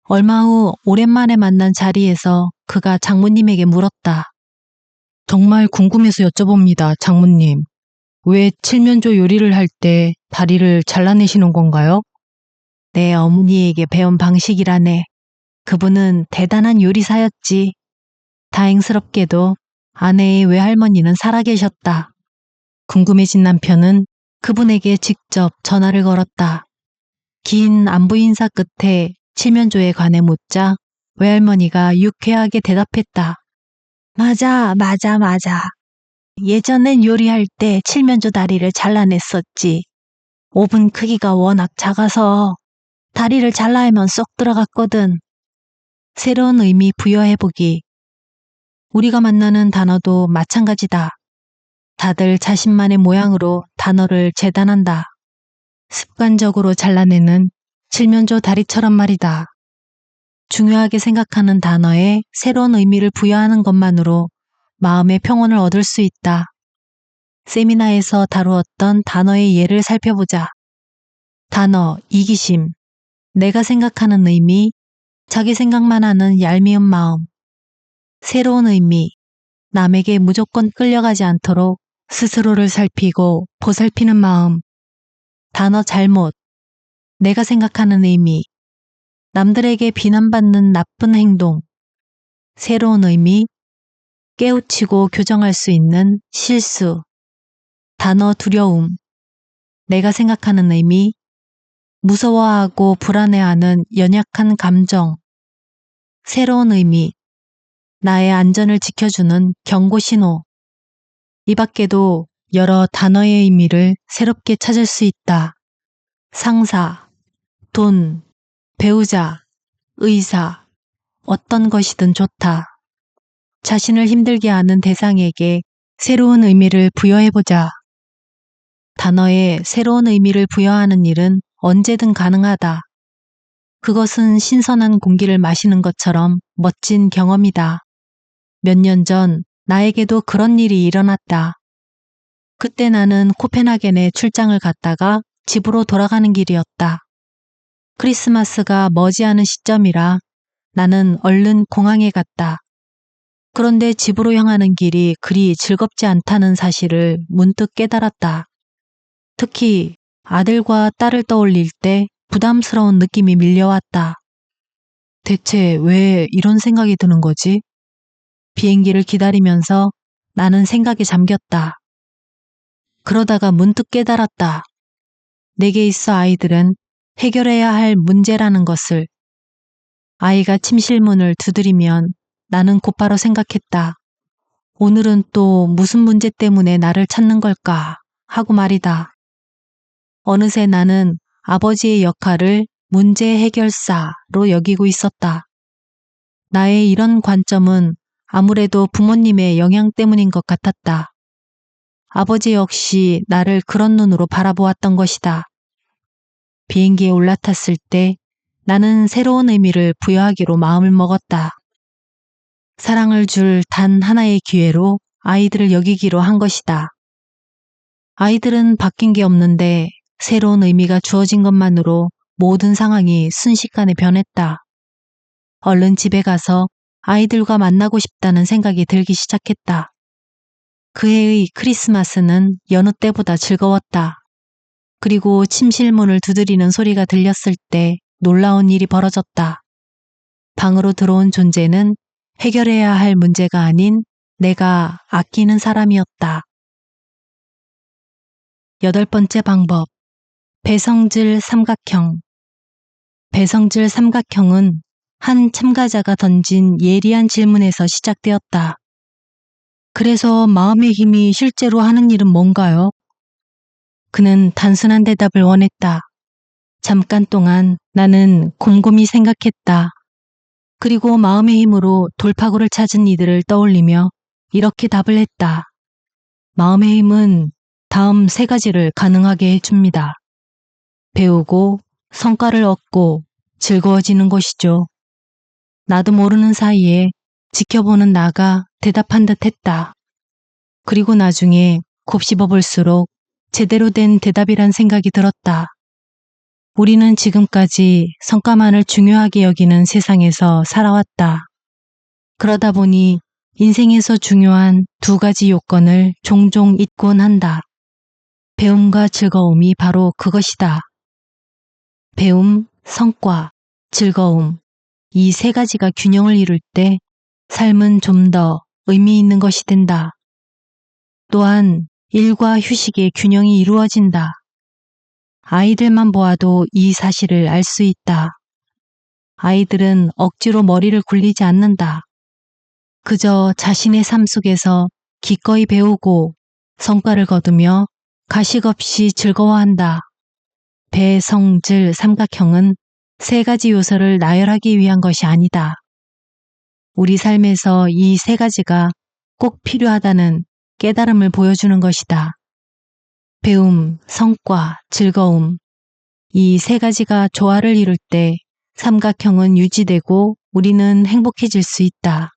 얼마 후 오랜만에 만난 자리에서 그가 장모님에게 물었다. 정말 궁금해서 여쭤봅니다, 장모님. 왜 칠면조 요리를 할 때 다리를 잘라내시는 건가요? 내 어머니에게 배운 방식이라네. 그분은 대단한 요리사였지. 다행스럽게도 아내의 외할머니는 살아계셨다. 궁금해진 남편은 그분에게 직접 전화를 걸었다. 긴 안부 인사 끝에 칠면조에 관해 묻자 외할머니가 유쾌하게 대답했다. 맞아. 예전엔 요리할 때 칠면조 다리를 잘라냈었지. 오븐 크기가 워낙 작아서 다리를 잘라야만 쏙 들어갔거든. 새로운 의미 부여해보기. 우리가 만나는 단어도 마찬가지다. 다들 자신만의 모양으로 단어를 재단한다. 습관적으로 잘라내는 칠면조 다리처럼 말이다. 중요하게 생각하는 단어에 새로운 의미를 부여하는 것만으로 마음의 평온을 얻을 수 있다. 세미나에서 다루었던 단어의 예를 살펴보자. 단어 이기심, 내가 생각하는 의미, 자기 생각만 하는 얄미운 마음. 새로운 의미, 남에게 무조건 끌려가지 않도록 스스로를 살피고 보살피는 마음. 단어 잘못, 내가 생각하는 의미, 남들에게 비난받는 나쁜 행동. 새로운 의미, 깨우치고 교정할 수 있는 실수. 단어 두려움, 내가 생각하는 의미, 무서워하고 불안해하는 연약한 감정. 새로운 의미, 나의 안전을 지켜주는 경고 신호. 이 밖에도 여러 단어의 의미를 새롭게 찾을 수 있다. 상사, 돈, 배우자, 의사, 어떤 것이든 좋다. 자신을 힘들게 하는 대상에게 새로운 의미를 부여해보자. 단어에 새로운 의미를 부여하는 일은 언제든 가능하다. 그것은 신선한 공기를 마시는 것처럼 멋진 경험이다. 몇 년 전 나에게도 그런 일이 일어났다. 그때 나는 코펜하겐에 출장을 갔다가 집으로 돌아가는 길이었다. 크리스마스가 머지않은 시점이라 나는 얼른 공항에 갔다. 그런데 집으로 향하는 길이 그리 즐겁지 않다는 사실을 문득 깨달았다. 특히 아들과 딸을 떠올릴 때 부담스러운 느낌이 밀려왔다. 대체 왜 이런 생각이 드는 거지? 비행기를 기다리면서 나는 생각에 잠겼다. 그러다가 문득 깨달았다. 내게 있어 아이들은 해결해야 할 문제라는 것을. 아이가 침실문을 두드리면 나는 곧바로 생각했다. 오늘은 또 무슨 문제 때문에 나를 찾는 걸까 하고 말이다. 어느새 나는 아버지의 역할을 문제 해결사로 여기고 있었다. 나의 이런 관점은 아무래도 부모님의 영향 때문인 것 같았다. 아버지 역시 나를 그런 눈으로 바라보았던 것이다. 비행기에 올라탔을 때 나는 새로운 의미를 부여하기로 마음을 먹었다. 사랑을 줄 단 하나의 기회로 아이들을 여기기로 한 것이다. 아이들은 바뀐 게 없는데 새로운 의미가 주어진 것만으로 모든 상황이 순식간에 변했다. 얼른 집에 가서 아이들과 만나고 싶다는 생각이 들기 시작했다. 그해의 크리스마스는 여느 때보다 즐거웠다. 그리고 침실문을 두드리는 소리가 들렸을 때 놀라운 일이 벌어졌다. 방으로 들어온 존재는 해결해야 할 문제가 아닌 내가 아끼는 사람이었다. 8번째 방법. 배성질 삼각형. 배성질 삼각형은 한 참가자가 던진 예리한 질문에서 시작되었다. 그래서 마음의 힘이 실제로 하는 일은 뭔가요? 그는 단순한 대답을 원했다. 잠깐 동안 나는 곰곰이 생각했다. 그리고 마음의 힘으로 돌파구를 찾은 이들을 떠올리며 이렇게 답을 했다. 마음의 힘은 다음 3가지를 가능하게 해줍니다. 배우고 성과를 얻고 즐거워지는 것이죠. 나도 모르는 사이에 지켜보는 나가 대답한 듯 했다. 그리고 나중에 곱씹어 볼수록 제대로 된 대답이란 생각이 들었다. 우리는 지금까지 성과만을 중요하게 여기는 세상에서 살아왔다. 그러다 보니 인생에서 중요한 2가지 요건을 종종 잊곤 한다. 배움과 즐거움이 바로 그것이다. 배움, 성과, 즐거움. 이 3가지가 균형을 이룰 때 삶은 좀 더 의미 있는 것이 된다. 또한 일과 휴식의 균형이 이루어진다. 아이들만 보아도 이 사실을 알 수 있다. 아이들은 억지로 머리를 굴리지 않는다. 그저 자신의 삶 속에서 기꺼이 배우고 성과를 거두며 가식 없이 즐거워한다. 배성질 삼각형은 3가지 요소를 나열하기 위한 것이 아니다. 우리 삶에서 이 3가지가 꼭 필요하다는 깨달음을 보여주는 것이다. 배움, 성과, 즐거움. 이 3가지가 조화를 이룰 때 삼각형은 유지되고 우리는 행복해질 수 있다.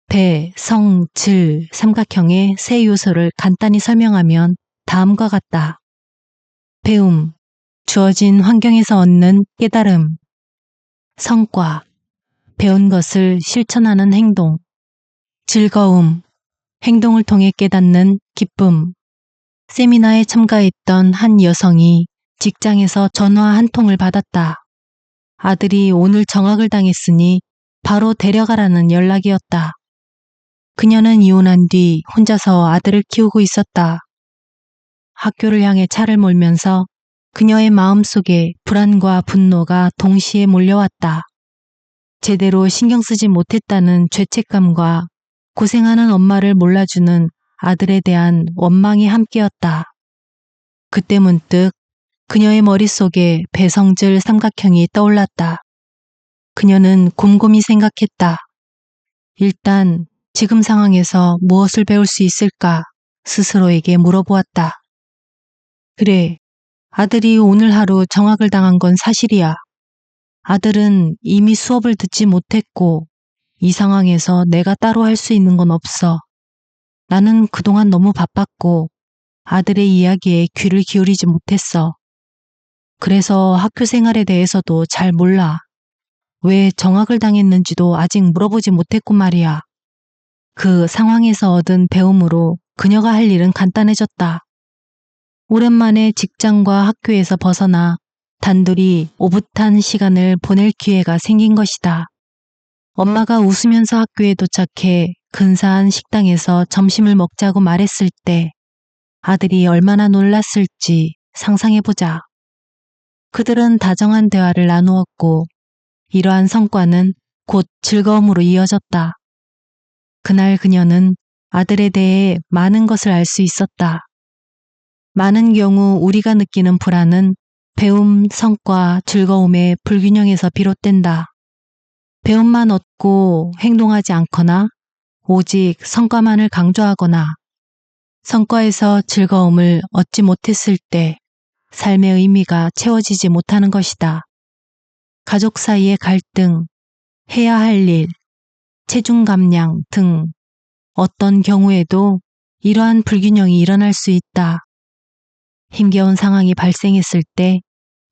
배, 성, 질 삼각형의 3 요소를 간단히 설명하면 다음과 같다. 배움, 주어진 환경에서 얻는 깨달음. 성과, 배운 것을 실천하는 행동. 즐거움, 행동을 통해 깨닫는 기쁨. 세미나에 참가했던 한 여성이 직장에서 전화 한 통을 받았다. 아들이 오늘 정학을 당했으니 바로 데려가라는 연락이었다. 그녀는 이혼한 뒤 혼자서 아들을 키우고 있었다. 학교를 향해 차를 몰면서 그녀의 마음속에 불안과 분노가 동시에 몰려왔다. 제대로 신경 쓰지 못했다는 죄책감과 고생하는 엄마를 몰라주는 아들에 대한 원망이 함께였다. 그때 문득 그녀의 머릿속에 배성질 삼각형이 떠올랐다. 그녀는 곰곰이 생각했다. 일단 지금 상황에서 무엇을 배울 수 있을까 스스로에게 물어보았다. 그래, 아들이 오늘 하루 정학을 당한 건 사실이야. 아들은 이미 수업을 듣지 못했고 이 상황에서 내가 따로 할 수 있는 건 없어. 나는 그동안 너무 바빴고 아들의 이야기에 귀를 기울이지 못했어. 그래서 학교 생활에 대해서도 잘 몰라. 왜 정학을 당했는지도 아직 물어보지 못했고 말이야. 그 상황에서 얻은 배움으로 그녀가 할 일은 간단해졌다. 오랜만에 직장과 학교에서 벗어나 단둘이 오붓한 시간을 보낼 기회가 생긴 것이다. 엄마가 웃으면서 학교에 도착해 근사한 식당에서 점심을 먹자고 말했을 때 아들이 얼마나 놀랐을지 상상해보자. 그들은 다정한 대화를 나누었고 이러한 성과는 곧 즐거움으로 이어졌다. 그날 그녀는 아들에 대해 많은 것을 알 수 있었다. 많은 경우 우리가 느끼는 불안은 배움, 성과, 즐거움의 불균형에서 비롯된다. 배움만 얻고 행동하지 않거나 오직 성과만을 강조하거나 성과에서 즐거움을 얻지 못했을 때 삶의 의미가 채워지지 못하는 것이다. 가족 사이의 갈등, 해야 할 일, 체중 감량 등 어떤 경우에도 이러한 불균형이 일어날 수 있다. 힘겨운 상황이 발생했을 때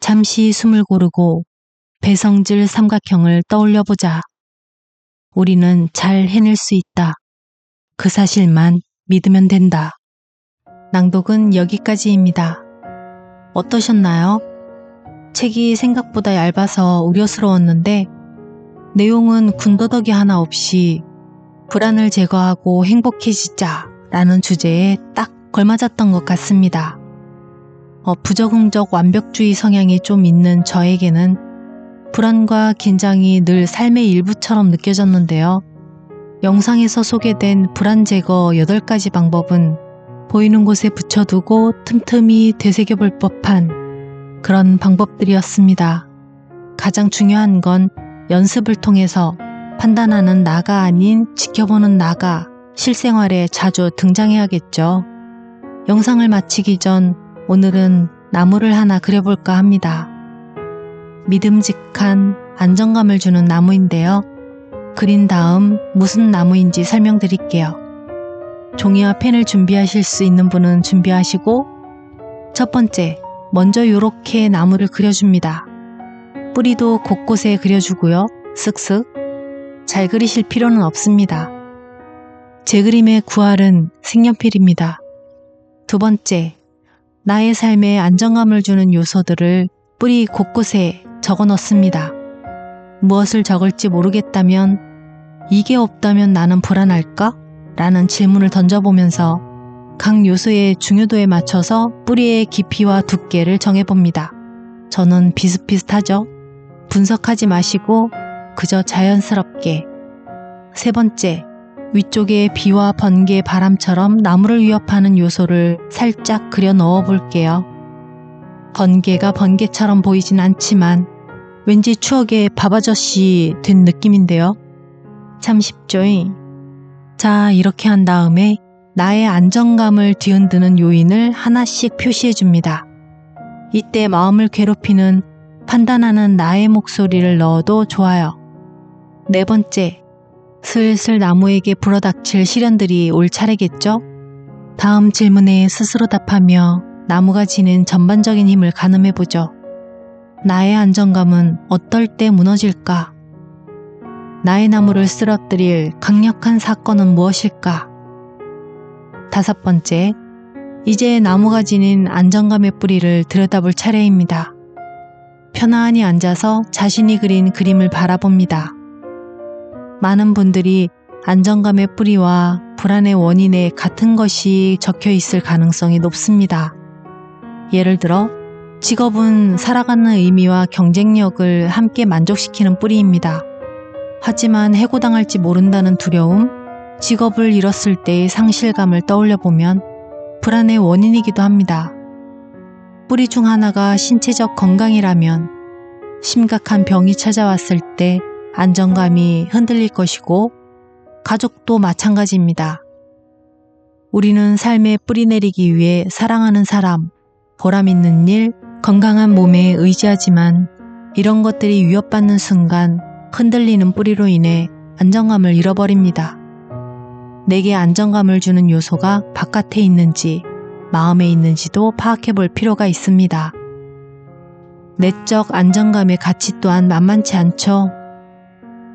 잠시 숨을 고르고 배성질 삼각형을 떠올려보자. 우리는 잘 해낼 수 있다. 그 사실만 믿으면 된다. 낭독은 여기까지입니다. 어떠셨나요? 책이 생각보다 얇아서 우려스러웠는데 내용은 군더더기 하나 없이 불안을 제거하고 행복해지자 라는 주제에 딱 걸맞았던 것 같습니다. 부적응적 완벽주의 성향이 좀 있는 저에게는 불안과 긴장이 늘 삶의 일부처럼 느껴졌는데요. 영상에서 소개된 불안 제거 8가지 방법은 보이는 곳에 붙여두고 틈틈이 되새겨볼 법한 그런 방법들이었습니다. 가장 중요한 건 연습을 통해서 판단하는 나가 아닌 지켜보는 나가 실생활에 자주 등장해야겠죠. 영상을 마치기 전 오늘은 나무를 하나 그려볼까 합니다. 믿음직한 안정감을 주는 나무인데요. 그린 다음 무슨 나무인지 설명드릴게요. 종이와 펜을 준비하실 수 있는 분은 준비하시고 첫 번째, 먼저 이렇게 나무를 그려줍니다. 뿌리도 곳곳에 그려주고요. 쓱쓱. 잘 그리실 필요는 없습니다. 제 그림의 구할은 색연필입니다. 두 번째, 나의 삶에 안정감을 주는 요소들을 뿌리 곳곳에 적어 넣습니다. 무엇을 적을지 모르겠다면 이게 없다면 나는 불안할까? 라는 질문을 던져보면서 각 요소의 중요도에 맞춰서 뿌리의 깊이와 두께를 정해봅니다. 저는 비슷비슷하죠? 분석하지 마시고 그저 자연스럽게. 세 번째, 위쪽에 비와 번개, 바람처럼 나무를 위협하는 요소를 살짝 그려 넣어 볼게요. 번개가 번개처럼 보이진 않지만 왠지 추억의 밥아저씨 된 느낌인데요. 참 쉽죠잉? 자, 이렇게 한 다음에 나의 안정감을 뒤흔드는 요인을 하나씩 표시해 줍니다. 이때 마음을 괴롭히는 판단하는 나의 목소리를 넣어도 좋아요. 네 번째, 슬슬 나무에게 불어닥칠 시련들이 올 차례겠죠? 다음 질문에 스스로 답하며 나무가 지닌 전반적인 힘을 가늠해보죠. 나의 안정감은 어떨 때 무너질까? 나의 나무를 쓰러뜨릴 강력한 사건은 무엇일까? 다섯 번째, 이제 나무가 지닌 안정감의 뿌리를 들여다볼 차례입니다. 편안히 앉아서 자신이 그린 그림을 바라봅니다. 많은 분들이 안정감의 뿌리와 불안의 원인에 같은 것이 적혀 있을 가능성이 높습니다. 예를 들어, 직업은 살아가는 의미와 경쟁력을 함께 만족시키는 뿌리입니다. 하지만 해고당할지 모른다는 두려움, 직업을 잃었을 때의 상실감을 떠올려보면 불안의 원인이기도 합니다. 뿌리 중 하나가 신체적 건강이라면 심각한 병이 찾아왔을 때 안정감이 흔들릴 것이고 가족도 마찬가지입니다. 우리는 삶에 뿌리 내리기 위해 사랑하는 사람, 보람 있는 일, 건강한 몸에 의지하지만 이런 것들이 위협받는 순간 흔들리는 뿌리로 인해 안정감을 잃어버립니다. 내게 안정감을 주는 요소가 바깥에 있는지 마음에 있는지도 파악해 볼 필요가 있습니다. 내적 안정감의 가치 또한 만만치 않죠.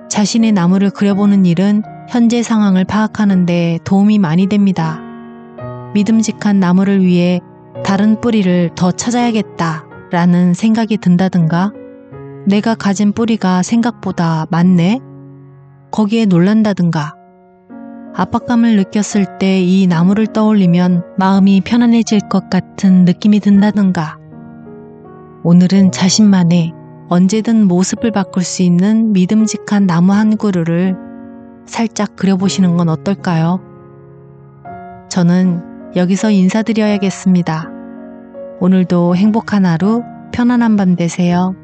자신의 나무를 그려보는 일은 현재 상황을 파악하는 데 도움이 많이 됩니다. 믿음직한 나무를 위해 다른 뿌리를 더 찾아야겠다 라는 생각이 든다든가, 내가 가진 뿌리가 생각보다 많네? 거기에 놀란다든가, 압박감을 느꼈을 때 이 나무를 떠올리면 마음이 편안해질 것 같은 느낌이 든다든가. 오늘은 자신만의 언제든 모습을 바꿀 수 있는 믿음직한 나무 한 그루를 살짝 그려보시는 건 어떨까요? 저는 여기서 인사드려야겠습니다. 오늘도 행복한 하루, 편안한 밤 되세요.